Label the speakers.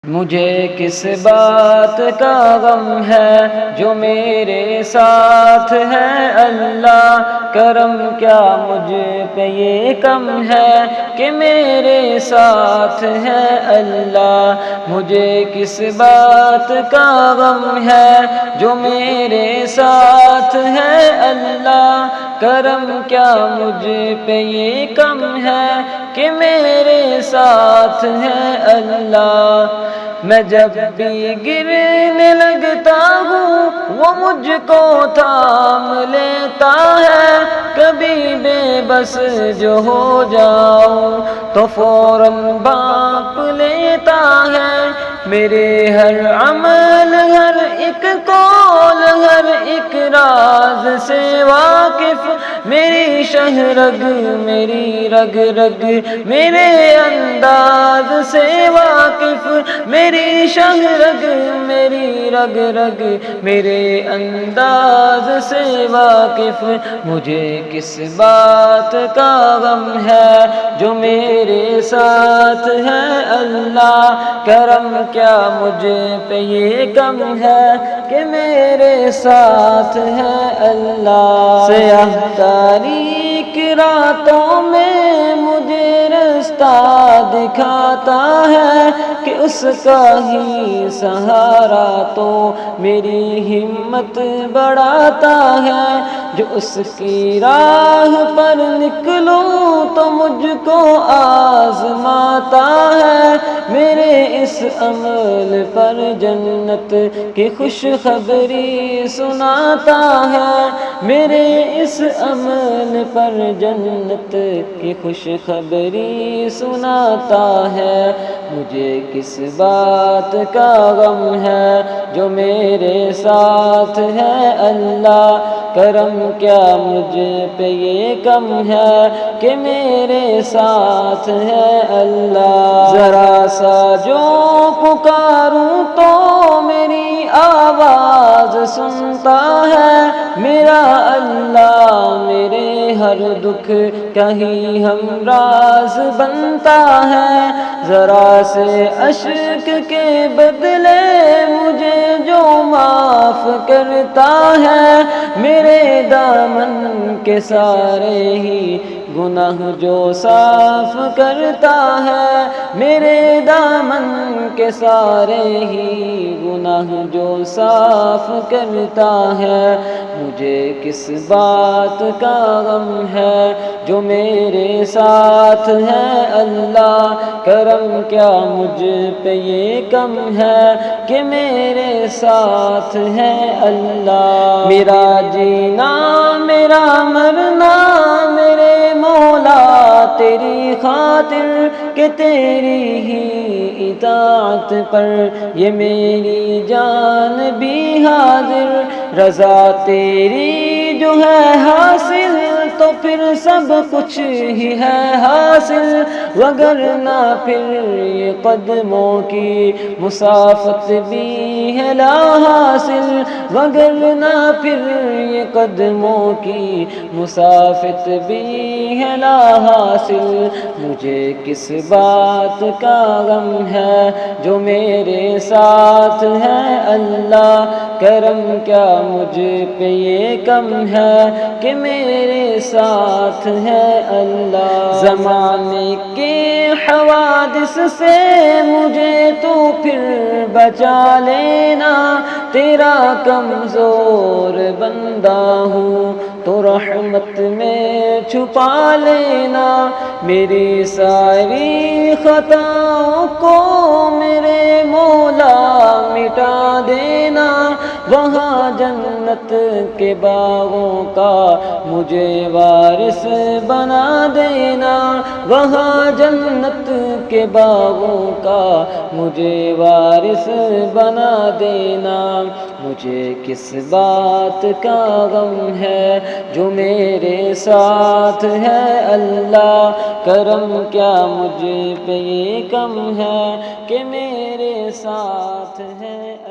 Speaker 1: مجھے کس بات کا غم ہے جو میرے ساتھ ہے اللہ، کرم کیا مجھ پہ یہ کم ہے کہ میرے ساتھ ہے اللہ۔ مجھے کس بات کا غم ہے جو میرے ساتھ ہے اللہ، کرم کیا مجھ پہ یہ کم ہے کہ میرے ساتھ ہے اللہ۔ میں جب بھی گرنے لگتا ہوں وہ مجھ کو تھام لیتا ہے، کبھی بے بس جو ہو جاؤں تو فوراً بانپ لیتا ہے۔ میرے ہر عمل، ہر ایک قول، ہر ایک راز سے واقف، میری شہ رگ، میری رگ رگ، میرے انداز سے واقف، میری شہ رگ، میری رگ رگ، میرے انداز سے واقف۔ مجھے کس بات کا غم ہے جو میرے ساتھ ہے اللہ، کرم کیا مجھ پہ یہ کم ہے کہ میرے ساتھ ہے اللہ۔ سیاہ تاریک راتوں میں مجھے رستہ دکھاتا ہے کہ اس کا ہی سہارا تو میری ہمت بڑھاتا ہے۔ جو اس کی راہ پر نکلوں تو مجھ کو آزماتا ہے، میرے اس عمل پر جنت کی خوشخبری سناتا ہے، میرے اس عمل پر جنت کی خوشخبری سناتا ہے۔ مجھے کس بات کا غم ہے جو میرے ساتھ ہے اللہ، کرم کیا مجھ پہ یہ کم ہے کہ میرے ساتھ ہے اللہ۔ ذرا سا جو پکاروں تو میری آواز سنتا ہے میرا اللہ، میرے ہر دکھ کا ہی ہمراز بنتا ہے۔ ذرا سے اشک کے بدلے مجھے جو معاف کرتا ہے، میرے دامن کے سارے ہی گناہ جو صاف کرتا ہے، میرے دامن کے سارے ہی گناہ جو صاف کرتا ہے۔ مجھے کس بات کا غم ہے جو میرے ساتھ ہے اللہ، کرم کیا مجھ پہ یہ کم ہے کہ میرے ساتھ ہے اللہ۔ میرا جینا، میرا مرنا، میرے مولا تیری خاطر کہ تیری ہی اطاعت پر یہ میری جان بھی حاضر۔ رضا تیری جو ہے حاصل تو پھر سب کچھ ہی ہے حاصل، وگرنہ پھر یہ قدموں کی مسافت بھی ہے لا حاصل، وگرنہ پھر یہ قدموں کی مسافت بھی ہے لا حاصل۔ مجھے کس بات کا غم ہے جو میرے ساتھ ہے اللہ، کرم کیا مجھ پہ یہ کم ہے کہ میرے ساتھ ہے اللہ۔ زمانے کے حوادث سے مجھے تو پھر بچا لینا، تیرا کمزور بندہ ہوں تو رحمت میں چھپا لینا، میری ساری خطاؤں کو میرے مولا مٹا دینا، وہاں جنت کے باغوں کا مجھے وارث بنا دینا، وہاں جنت کے باغوں کا مجھے وارث بنا دینا۔ مجھے کس بات کا غم ہے جو میرے ساتھ ہے اللہ، کرم کیا مجھ پہ یہ کم ہے کہ میرے ساتھ ہے اللہ۔